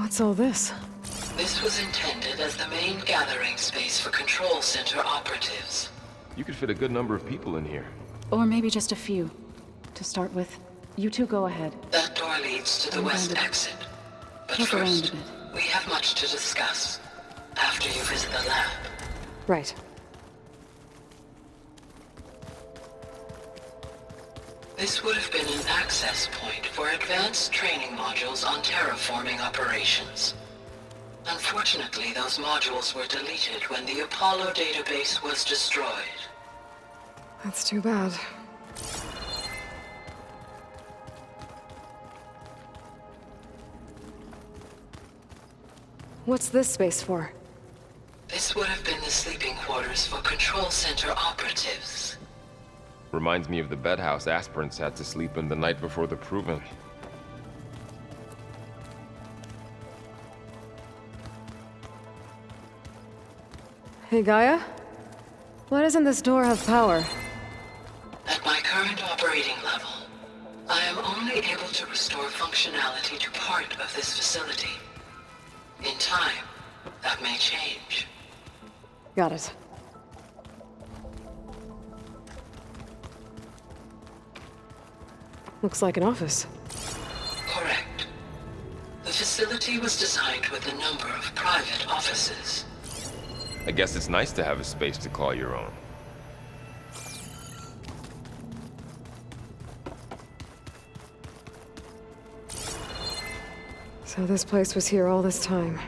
What's all this? This was intended as the main gathering space for Control Center operatives. You could fit a good number of people in here. Or maybe just a few. To start with, you two go ahead. That door leads to the west exit. But Look around a first, bit. we have much to discuss. After you visit the lab. Right. This would have been an access point for advanced training modules on terraforming operations. Unfortunately, those modules were deleted when the Apollo database was destroyed. That's too bad. What's this space for? This would have been the sleeping quarters for Control Center operatives. Reminds me of the bedhouse aspirants had to sleep in the night before the proving. Hey, Gaia? Why doesn't this door have power? At my current operating level, I am only able to restore functionality to part of this facility. In time, that may change. Got it. Looks like an office. Correct. The facility was designed with a number of private offices. I guess it's nice to have a space to call your own. So this place was here all this time.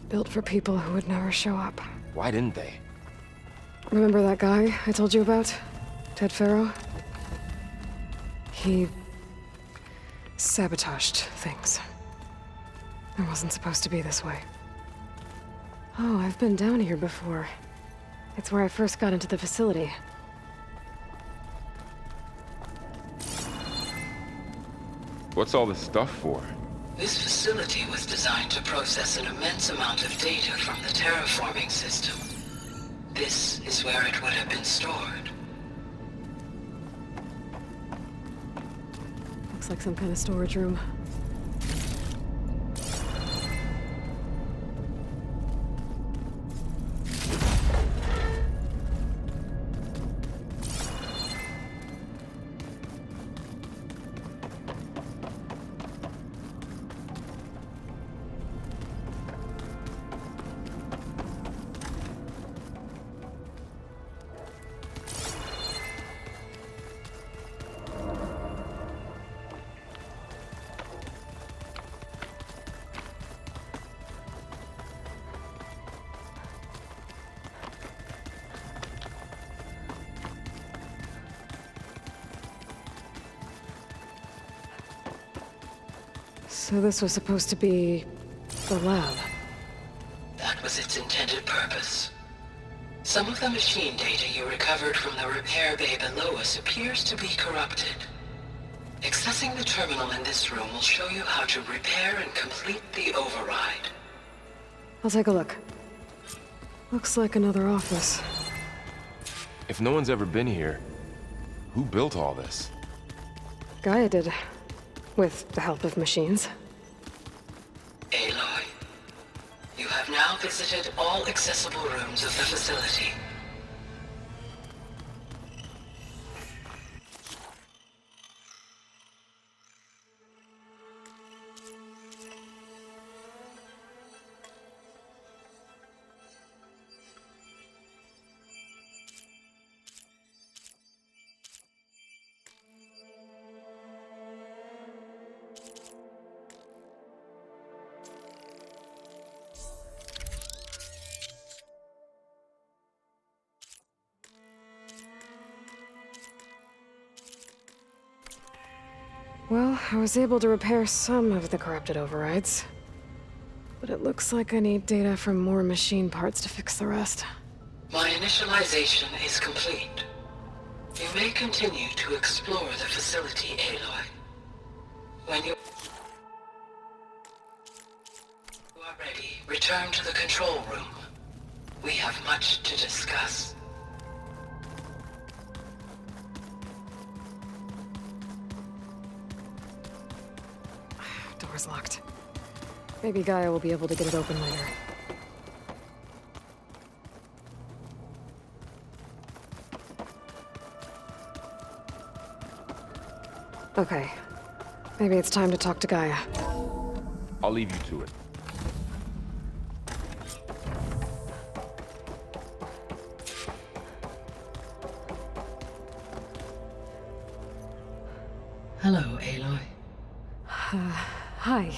Built for people who would never show up. Why didn't they? Remember that guy I told you about? Ted Farrow? He sabotaged things. It wasn't supposed to be this way. Oh, I've been down here before. It's where I first got into the facility. What's all this stuff for? This facility was designed to process an immense amount of data from the terraforming system. This is where it would have been stored. Looks like some kind of storage room. So this was supposed to be the lab. That was its intended purpose. Some of the machine data you recovered from the repair bay below us appears to be corrupted. Accessing the terminal in this room will show you how to repair and complete the override. I'll take a look. Looks like another office. If no one's ever been here, who built all this? Gaia did. With the help of machines. Aloy, you have now visited all accessible rooms of the facility. Well, I was able to repair some of the corrupted overrides. But it looks like I need data from more machine parts to fix the rest. My initialization is complete. You may continue to explore the facility, Aloy. When you are ready, return to the control room. We have much to discuss. Door's locked. Maybe Gaia will be able to get it open later. Okay. Maybe it's time to talk to Gaia. I'll leave you to it. Hello, Aloy. Hi.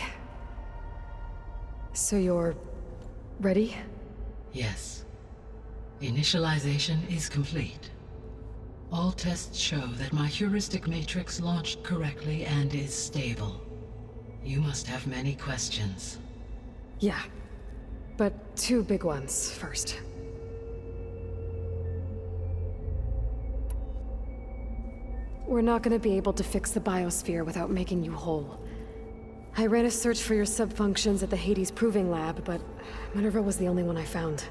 So you're... ready? Yes. Initialization is complete. All tests show that my heuristic matrix launched correctly and is stable. You must have many questions. Yeah. But two big ones first. We're not gonna be able to fix the biosphere without making you whole. I ran a search for your subfunctions at the Hades Proving Lab, but Minerva was the only one I found.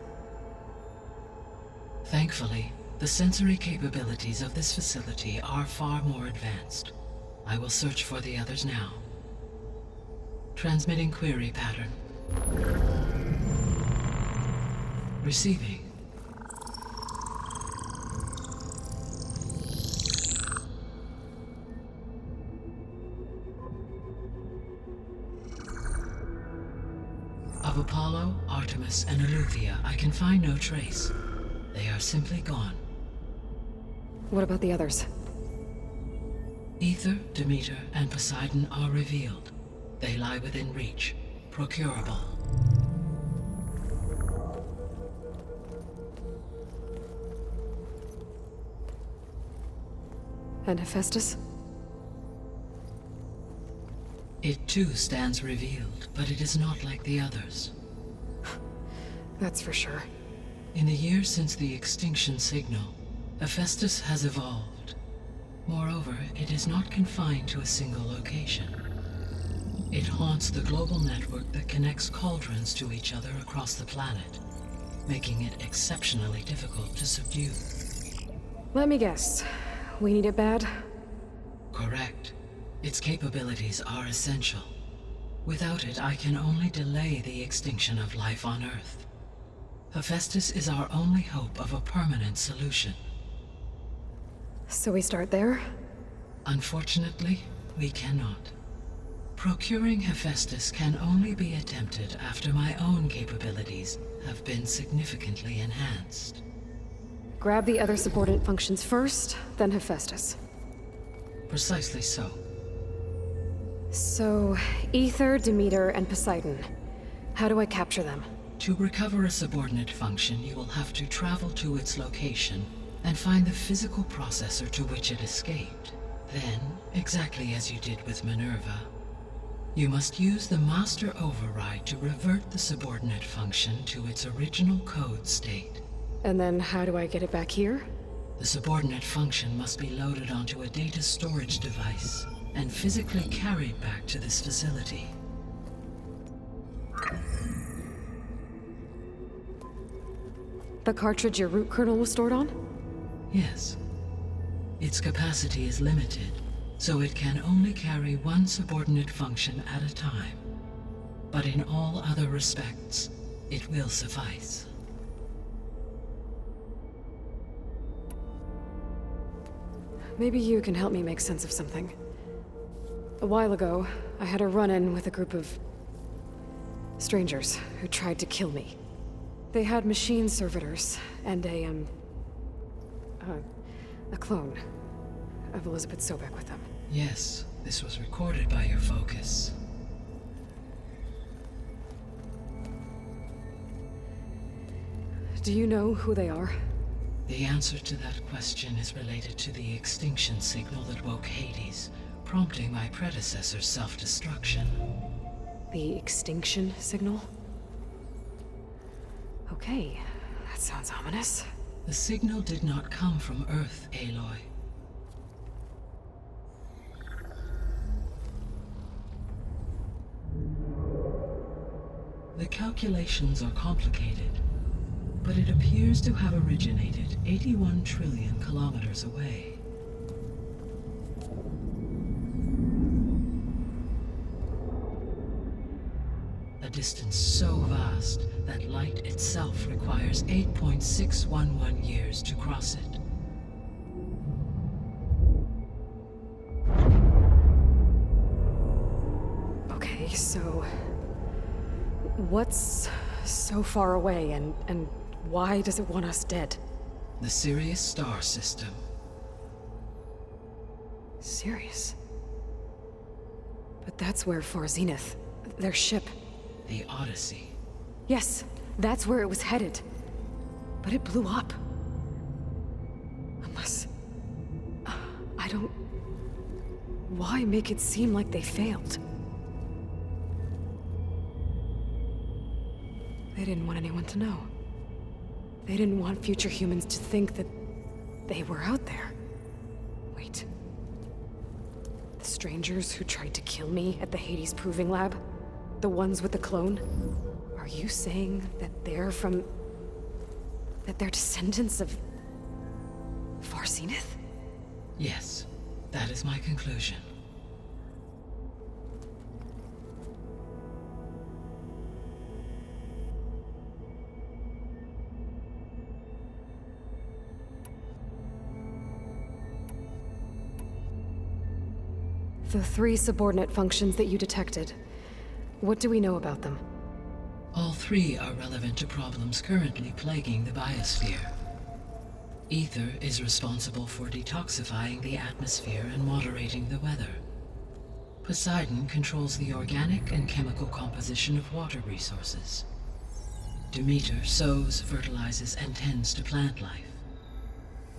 Thankfully, the sensory capabilities of this facility are far more advanced. I will search for the others now. Transmitting query pattern. Receiving. Of Apollo, Artemis, and Eleuthia, I can find no trace. They are simply gone. What about the others? Ether, Demeter, and Poseidon are revealed. They lie within reach, procurable. And Hephaestus? It too stands revealed, but it is not like the others. That's for sure. In the years since the extinction signal, Hephaestus has evolved. Moreover, it is not confined to a single location. It haunts the global network that connects cauldrons to each other across the planet, making it exceptionally difficult to subdue. Let me guess. We need it bad? Correct. Its capabilities are essential. Without it, I can only delay the extinction of life on Earth. Hephaestus is our only hope of a permanent solution. So we start there? Unfortunately, we cannot. Procuring Hephaestus can only be attempted after my own capabilities have been significantly enhanced. Grab the other subordinate functions first, then Hephaestus. Precisely so. So, Ether, Demeter, and Poseidon. How do I capture them? To recover a subordinate function, you will have to travel to its location and find the physical processor to which it escaped. Then, exactly as you did with Minerva, you must use the master override to revert the subordinate function to its original code state. And then how do I get it back here? The subordinate function must be loaded onto a data storage device and physically carried back to this facility. The cartridge your root kernel was stored on? Yes. Its capacity is limited, so it can only carry one subordinate function at a time. But in all other respects, it will suffice. Maybe you can help me make sense of something. A while ago, I had a run-in with a group of strangers who tried to kill me. They had machine servitors and a clone of Elizabeth Sobek with them. Yes, this was recorded by your focus. Do you know who they are? The answer to that question is related to the extinction signal that woke Hades, prompting my predecessor's self-destruction. The extinction signal? Okay, that sounds ominous. The signal did not come from Earth, Aloy. The calculations are complicated, but it appears to have originated 81 trillion kilometers away. a distance so vast that light itself requires 8.611 years to cross it. Okay, so what's so far away, and why does it want us dead? The Sirius star system. Sirius? But that's where Far Zenith, their ship. The Odyssey. Yes, that's where it was headed. But it blew up. Unless... I don't... Why make it seem like they failed? They didn't want anyone to know. They didn't want future humans to think that they were out there. Wait. The strangers who tried to kill me at the Hades Proving Lab? The ones with the clone? Are you saying that they're from... that they're descendants of... Far Zenith? Yes, that is my conclusion. The 3 subordinate functions that you detected. What do we know about them? All 3 are relevant to problems currently plaguing the biosphere. Ether is responsible for detoxifying the atmosphere and moderating the weather. Poseidon controls the organic and chemical composition of water resources. Demeter sows, fertilizes, and tends to plant life.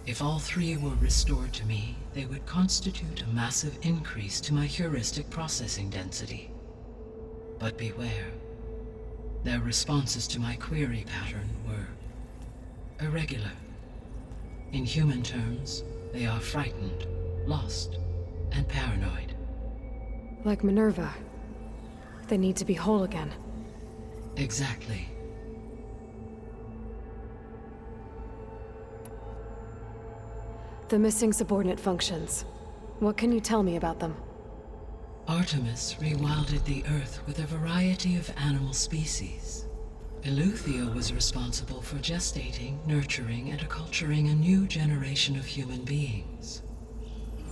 If all 3 were restored to me, they would constitute a massive increase to my heuristic processing density. But beware. Their responses to my query pattern were irregular. In human terms, they are frightened, lost, and paranoid. Like Minerva. They need to be whole again. Exactly. The missing subordinate functions. What can you tell me about them? Artemis rewilded the Earth with a variety of animal species. Eleuthia was responsible for gestating, nurturing, and acculturating a new generation of human beings.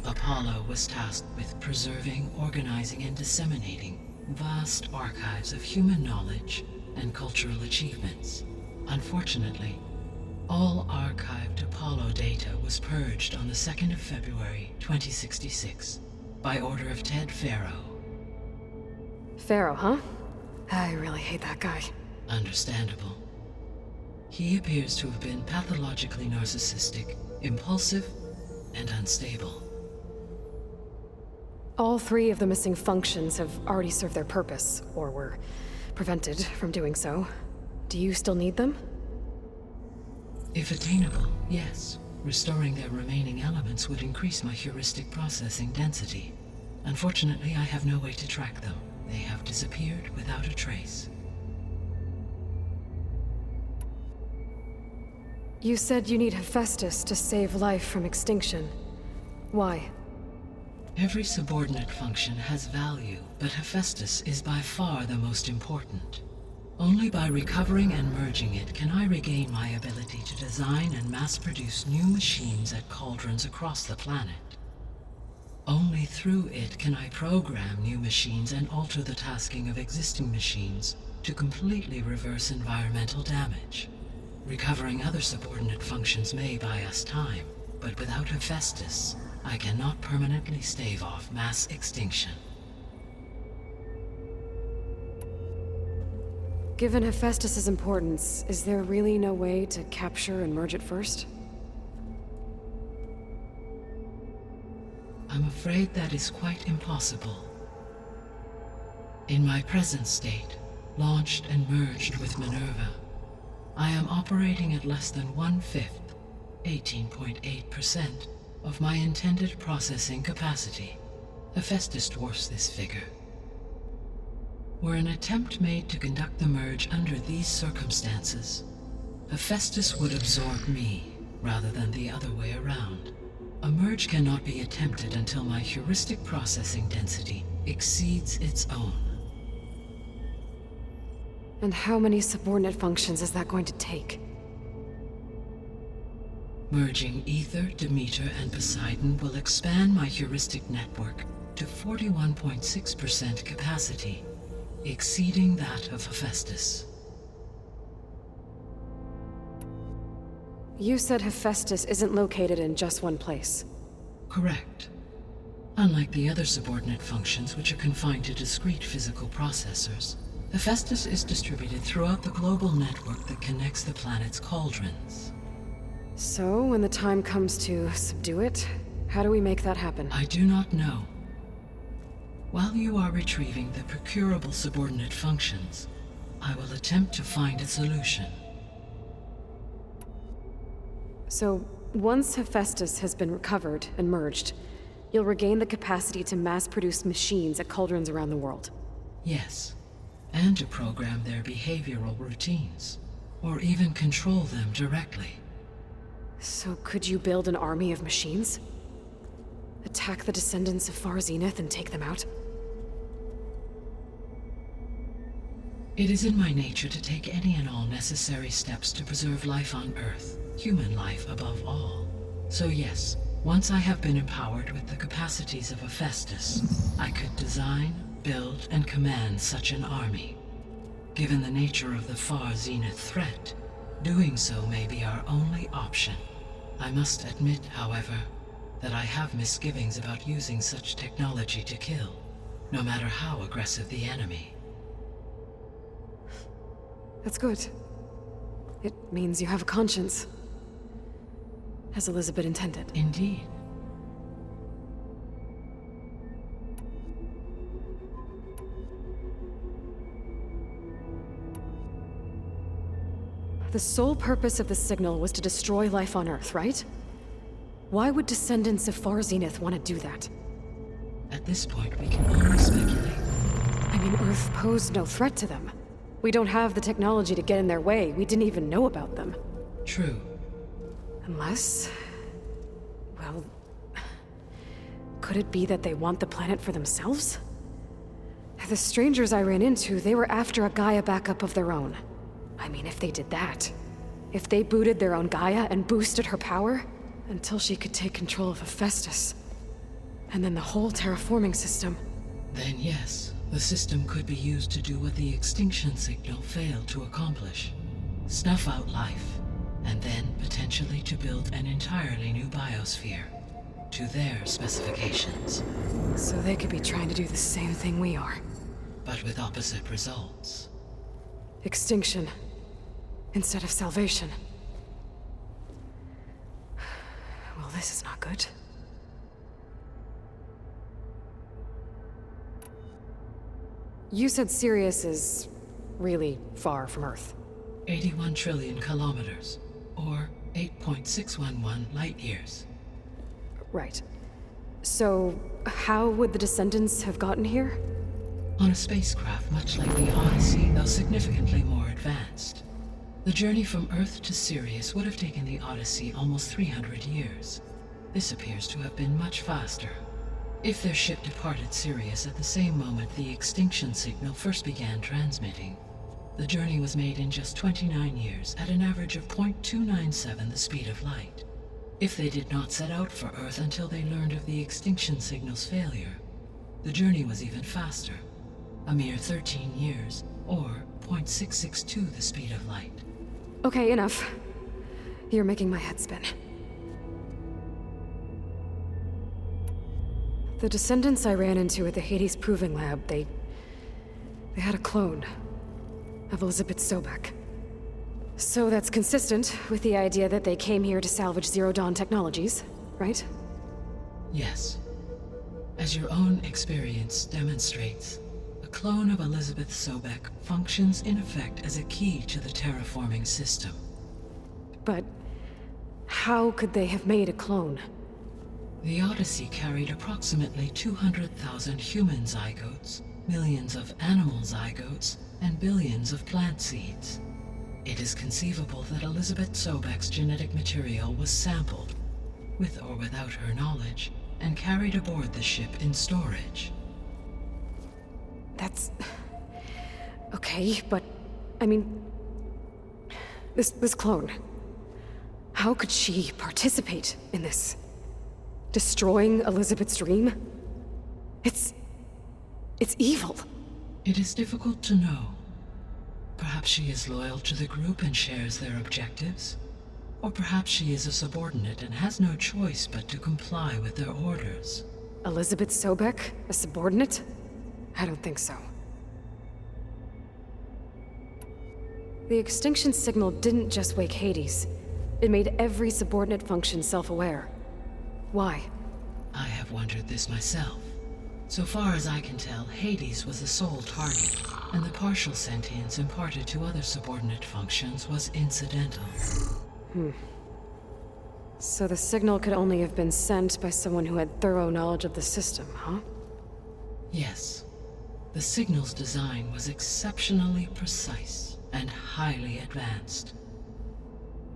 Apollo was tasked with preserving, organizing, and disseminating vast archives of human knowledge and cultural achievements. Unfortunately, all archived Apollo data was purged on the 2nd of February, 2066, by order of Ted Faro. Pharaoh, huh? I really hate that guy. Understandable. He appears to have been pathologically narcissistic, impulsive, and unstable. All 3 of the missing functions have already served their purpose, or were prevented from doing so. Do you still need them? If attainable, yes. Restoring their remaining elements would increase my heuristic processing density. Unfortunately, I have no way to track them. They have disappeared without a trace. You said you need Hephaestus to save life from extinction. Why? Every subordinate function has value, but Hephaestus is by far the most important. Only by recovering and merging it can I regain my ability to design and mass-produce new machines at cauldrons across the planet. Only through it can I program new machines and alter the tasking of existing machines to completely reverse environmental damage. Recovering other subordinate functions may buy us time, but without Hephaestus, I cannot permanently stave off mass extinction. Given Hephaestus's importance, is there really no way to capture and merge it first? I'm afraid that is quite impossible. In my present state, launched and merged with Minerva, I am operating at less than 1/5, 18.8%, of my intended processing capacity. Hephaestus dwarfs this figure. Were an attempt made to conduct the merge under these circumstances, Hephaestus would absorb me, rather than the other way around. A merge cannot be attempted until my heuristic processing density exceeds its own. And how many subordinate functions is that going to take? Merging Ether, Demeter, and Poseidon will expand my heuristic network to 41.6% capacity, exceeding that of Hephaestus. You said Hephaestus isn't located in just one place. Correct. Unlike the other subordinate functions, which are confined to discrete physical processors, Hephaestus is distributed throughout the global network that connects the planet's cauldrons. So, when the time comes to subdue it, how do we make that happen? I do not know. While you are retrieving the procurable subordinate functions, I will attempt to find a solution. So, once Hephaestus has been recovered and merged, you'll regain the capacity to mass-produce machines at cauldrons around the world. Yes, and to program their behavioral routines, or even control them directly. So could you build an army of machines? Attack the descendants of Far Zenith and take them out? It is in my nature to take any and all necessary steps to preserve life on Earth, human life above all. So yes, once I have been empowered with the capacities of Hephaestus, I could design, build, and command such an army. Given the nature of the Far Zenith threat, doing so may be our only option. I must admit, however, that I have misgivings about using such technology to kill, no matter how aggressive the enemy. That's good. It means you have a conscience. As Elizabeth intended. Indeed. The sole purpose of the signal was to destroy life on Earth, right? Why would descendants of Far Zenith want to do that? At this point, we can only speculate. I mean, Earth posed no threat to them. We don't have the technology to get in their way. We didn't even know about them. True. Unless... well... could it be that they want the planet for themselves? The strangers I ran into, they were after a Gaia backup of their own. I mean, if they did that... if they booted their own Gaia and boosted her power... until she could take control of Hephaestus. And then the whole terraforming system. Then yes, the system could be used to do what the extinction signal failed to accomplish. Snuff out life, and then potentially to build an entirely new biosphere, to their specifications. So they could be trying to do the same thing we are. But with opposite results. Extinction, instead of salvation. Well, this is not good. You said Sirius is really far from Earth. 81 trillion kilometers, or 8.611 light years. Right. So, how would the descendants have gotten here? On a spacecraft much like the Odyssey, though significantly more advanced. The journey from Earth to Sirius would have taken the Odyssey almost 300 years. This appears to have been much faster. If their ship departed Sirius at the same moment the extinction signal first began transmitting, the journey was made in just 29 years at an average of 0.297 the speed of light. If they did not set out for Earth until they learned of the extinction signal's failure, the journey was even faster, a mere 13 years, or 0.662 the speed of light. Okay, enough. You're making my head spin. The descendants I ran into at the Hades Proving Lab, they had a clone of Elizabeth Sobek. So that's consistent with the idea that they came here to salvage Zero Dawn technologies, right? Yes. As your own experience demonstrates, a clone of Elizabeth Sobek functions in effect as a key to the terraforming system. But how could they have made a clone? The Odyssey carried approximately 200,000 human zygotes, millions of animal zygotes, and billions of plant seeds. It is conceivable that Elizabeth Sobek's genetic material was sampled, with or without her knowledge, and carried aboard the ship in storage. That's... okay, but I mean, this clone. How could she participate in this? Destroying Elizabeth's dream? It's evil. It is difficult to know. Perhaps she is loyal to the group and shares their objectives. Or perhaps she is a subordinate and has no choice but to comply with their orders. Elizabeth Sobek, a subordinate? I don't think so. The extinction signal didn't just wake Hades. It made every subordinate function self-aware. Why? I have wondered this myself. So far as I can tell, Hades was the sole target, and the partial sentience imparted to other subordinate functions was incidental. So the signal could only have been sent by someone who had thorough knowledge of the system, huh? Yes. The signal's design was exceptionally precise and highly advanced.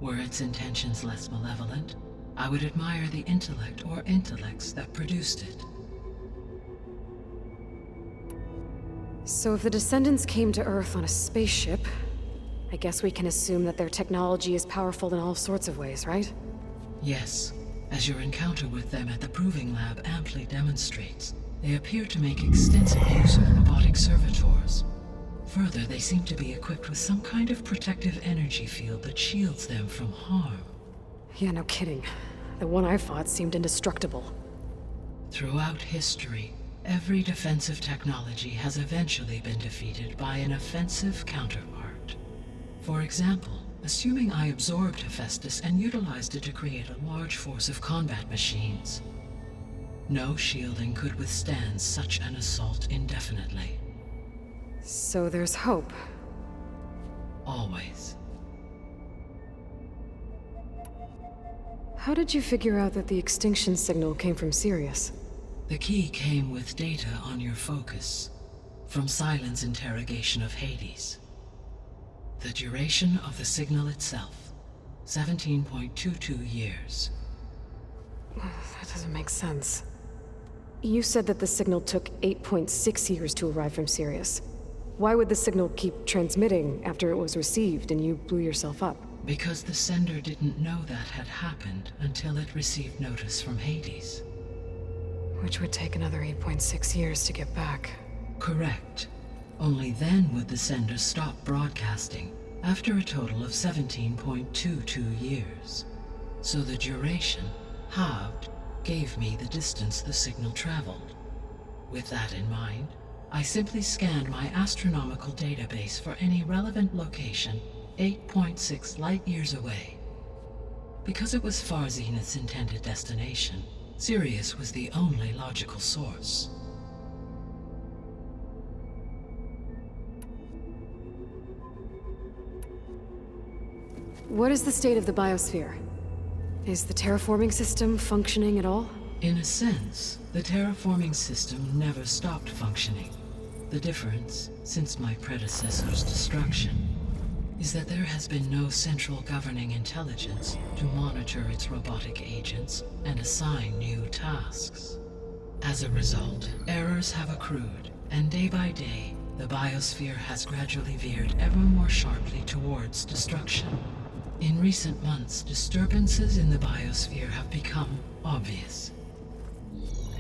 Were its intentions less malevolent, I would admire the intellect or intellects that produced it. So if the descendants came to Earth on a spaceship, I guess we can assume that their technology is powerful in all sorts of ways, right? Yes, as your encounter with them at the Proving Lab amply demonstrates, they appear to make extensive use of robotic servitors. Further, they seem to be equipped with some kind of protective energy field that shields them from harm. Yeah, no kidding. The one I fought seemed indestructible. Throughout history, every defensive technology has eventually been defeated by an offensive counterpart. For example, assuming I absorbed Hephaestus and utilized it to create a large force of combat machines. No shielding could withstand such an assault indefinitely. So there's hope. Always. How did you figure out that the extinction signal came from Sirius? The key came with data on your focus, from Silent's interrogation of Hades. The duration of the signal itself, 17.22 years. That doesn't make sense. You said that the signal took 8.6 years to arrive from Sirius. Why would the signal keep transmitting after it was received and you blew yourself up? Because the sender didn't know that had happened until it received notice from Hades. Which would take another 8.6 years to get back. Correct. Only then would the sender stop broadcasting, after a total of 17.22 years. So the duration, halved, gave me the distance the signal traveled. With that in mind, I simply scanned my astronomical database for any relevant location 8.6 light-years away. Because it was Far Zenith's intended destination, Sirius was the only logical source. What is the state of the biosphere? Is the terraforming system functioning at all? In a sense, the terraforming system never stopped functioning. The difference, since my predecessor's destruction, is that there has been no central governing intelligence to monitor its robotic agents and assign new tasks. As a result, errors have accrued, and day by day, the biosphere has gradually veered ever more sharply towards destruction. In recent months, disturbances in the biosphere have become obvious.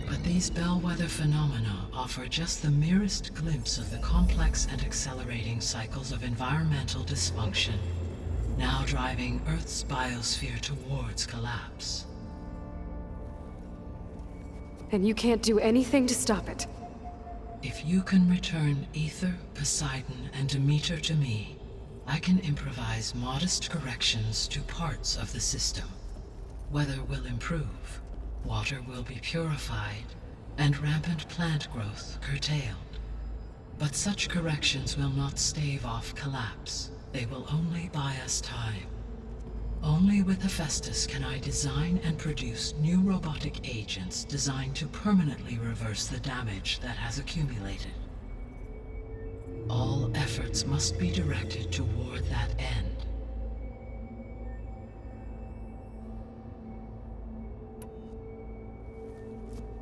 But these bellwether phenomena offer just the merest glimpse of the complex and accelerating cycles of environmental dysfunction, now driving Earth's biosphere towards collapse. And you can't do anything to stop it? If you can return Ether, Poseidon, and Demeter to me, I can improvise modest corrections to parts of the system. Weather will improve, water will be purified, and rampant plant growth curtailed. But such corrections will not stave off collapse. They will only buy us time. Only with Hephaestus can I design and produce new robotic agents designed to permanently reverse the damage that has accumulated. All efforts must be directed toward that end.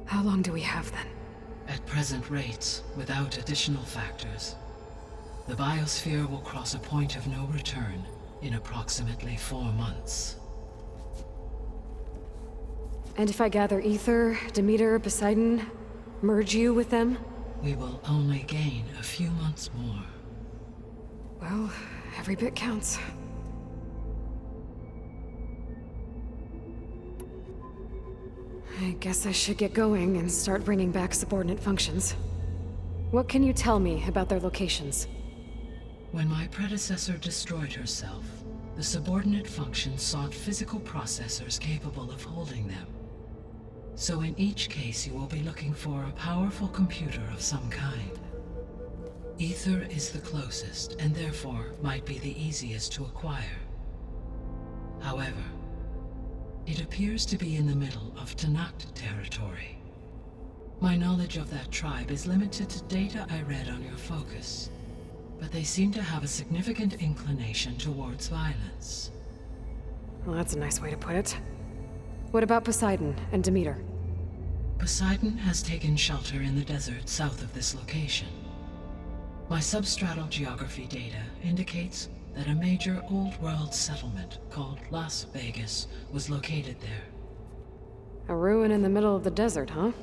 How long do we have then? At present rates, without additional factors, The biosphere will cross a point of no return in approximately 4 months. And if I gather Ether, Demeter, Poseidon, merge you with them? We will only gain a few months more. Well, every bit counts. I guess I should get going and start bringing back subordinate functions. What can you tell me about their locations? When my predecessor destroyed herself, the subordinate functions sought physical processors capable of holding them. So in each case you will be looking for a powerful computer of some kind. Ether is the closest, and therefore might be the easiest to acquire. However, it appears to be in the middle of Tanakh territory. My knowledge of that tribe is limited to data I read on your focus, but they seem to have a significant inclination towards violence. Well, that's a nice way to put it. What about Poseidon and Demeter? Poseidon has taken shelter in the desert south of this location. My substratal geography data indicates that a major old-world settlement called Las Vegas was located there. A ruin in the middle of the desert, huh?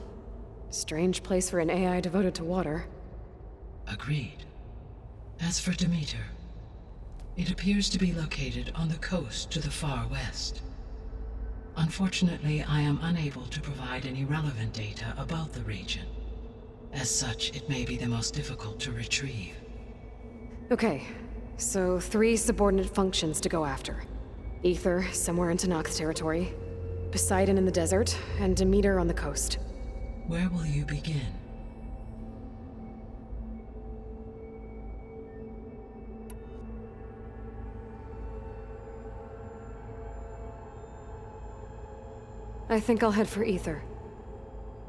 Strange place for an AI devoted to water. Agreed. As for Demeter, it appears to be located on the coast to the far west. Unfortunately, I am unable to provide any relevant data about the region. As such, it may be the most difficult to retrieve. Okay, so 3 subordinate functions to go after. Ether, somewhere in Tanakh territory. Poseidon in the desert, and Demeter on the coast. Where will you begin? I think I'll head for Ether.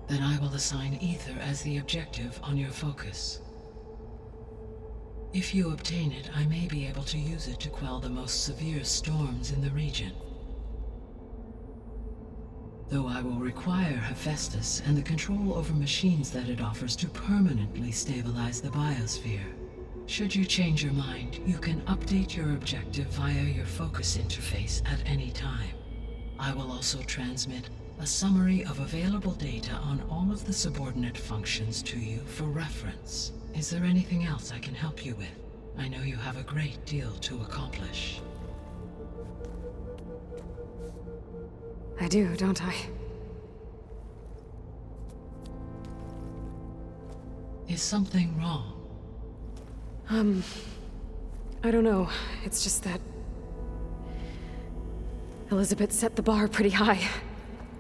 Then I will assign Ether as the objective on your focus. If you obtain it, I may be able to use it to quell the most severe storms in the region. Though I will require Hephaestus and the control over machines that it offers to permanently stabilize the biosphere. Should you change your mind, you can update your objective via your focus interface at any time. I will also transmit a summary of available data on all of the subordinate functions to you for reference. Is there anything else I can help you with? I know you have a great deal to accomplish. I do, don't I? Is something wrong? I don't know. It's just that Elizabeth set the bar pretty high.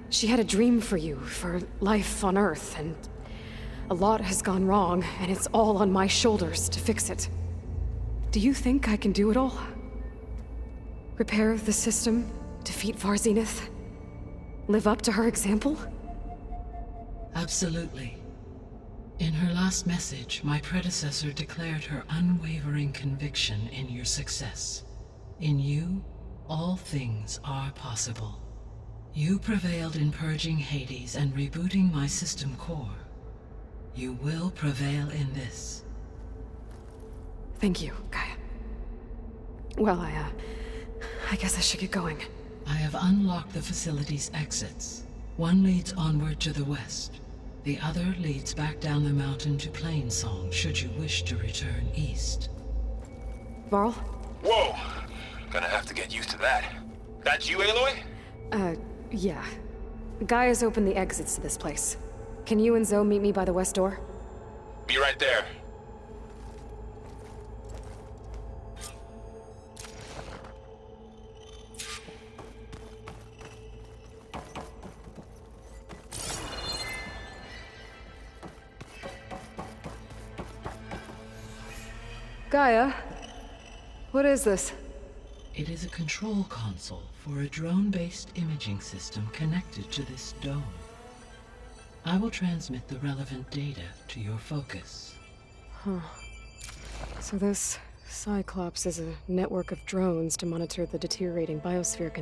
She had a dream for you, for life on Earth, and a lot has gone wrong, and it's all on my shoulders to fix it. Do you think I can do it all? Repair the system, defeat Varzenith, live up to her example? Absolutely. In her last message, my predecessor declared her unwavering conviction in your success. In you, all things are possible. You prevailed in purging Hades and rebooting my system core. You will prevail in this. Thank you, Gaia. Well, I guess I should get going. I have unlocked the facility's exits. One leads onward to the west. The other leads back down the mountain to Plainsong, should you wish to return east. Varl? Whoa! Gonna have to get used to that. That's you, Aloy? Yeah. Gaia's opened the exits to this place. Can you and Zoe meet me by the west door? Be right there. Gaia? What is this? It is a control console for a drone-based imaging system connected to this dome. I will transmit the relevant data to your focus. Huh. So this Cyclops is a network of drones to monitor the deteriorating biosphere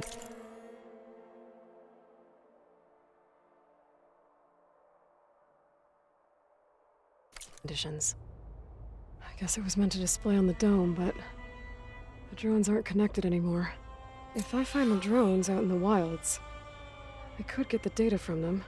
conditions. I guess it was meant to display on the dome, but the drones aren't connected anymore. If I find the drones out in the wilds, I could get the data from them.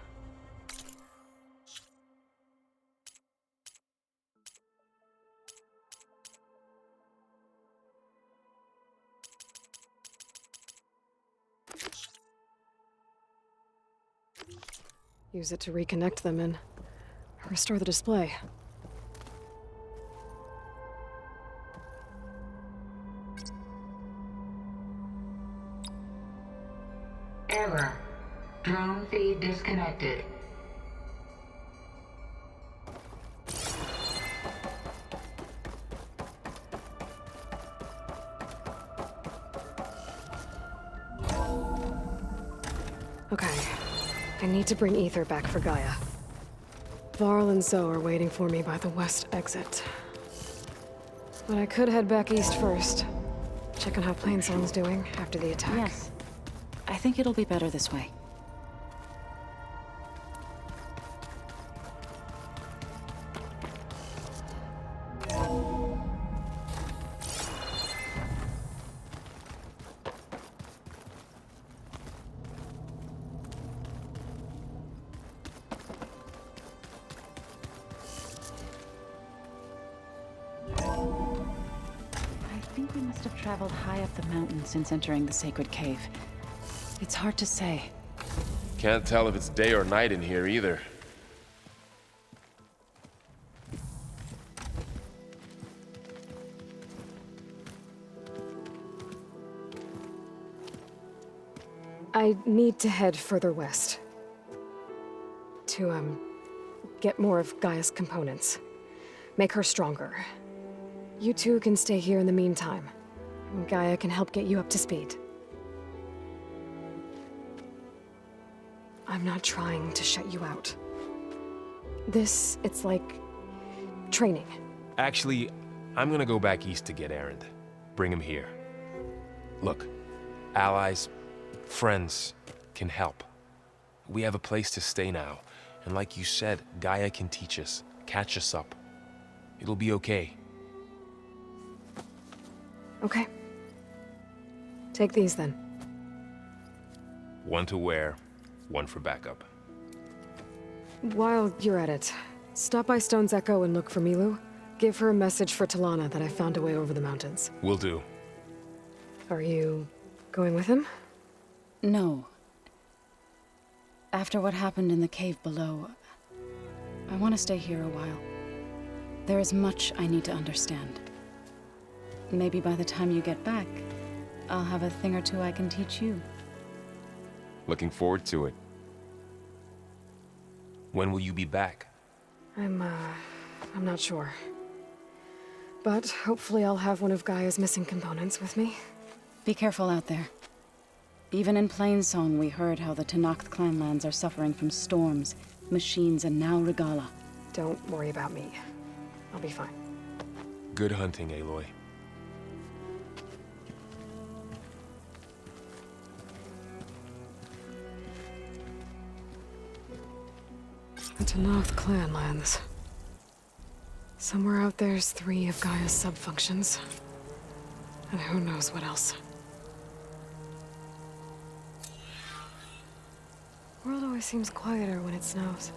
Use it to reconnect them and restore the display. Error. Drone feed disconnected. Okay. I need to bring Ether back for Gaia. Varl and Zoe are waiting for me by the west exit. But I could head back east first. Check on how Plainsong's doing after the attack. Yes. I think it'll be better this way. I think we must have traveled high up the mountain since entering the sacred cave. It's hard to say. Can't tell if it's day or night in here either. I need to head further west. To, get more of Gaia's components. Make her stronger. You two can stay here in the meantime. Gaia can help get you up to speed. I'm not trying to shut you out. It's like training. Actually, I'm gonna go back east to get Erend. Bring him here. Look, allies, friends can help. We have a place to stay now, and like you said, Gaia can teach us, catch us up. It'll be okay. Okay. Take these then. One to wear, one for backup. While you're at it, stop by Stone's Echo and look for Milu. Give her a message for Talana that I found a way over the mountains. Will do. Are you going with him? No. After what happened in the cave below, I want to stay here a while. There is much I need to understand. Maybe by the time you get back, I'll have a thing or two I can teach you. Looking forward to it. When will you be back? I'm not sure. But hopefully I'll have one of Gaia's missing components with me. Be careful out there. Even in Plainsong, we heard how the Tenakth clanlands are suffering from storms, machines, and now Regala. Don't worry about me. I'll be fine. Good hunting, Aloy. The Tenakth clanlands. Somewhere out there's 3 of Gaia's sub-functions. And who knows what else. World always seems quieter when it snows.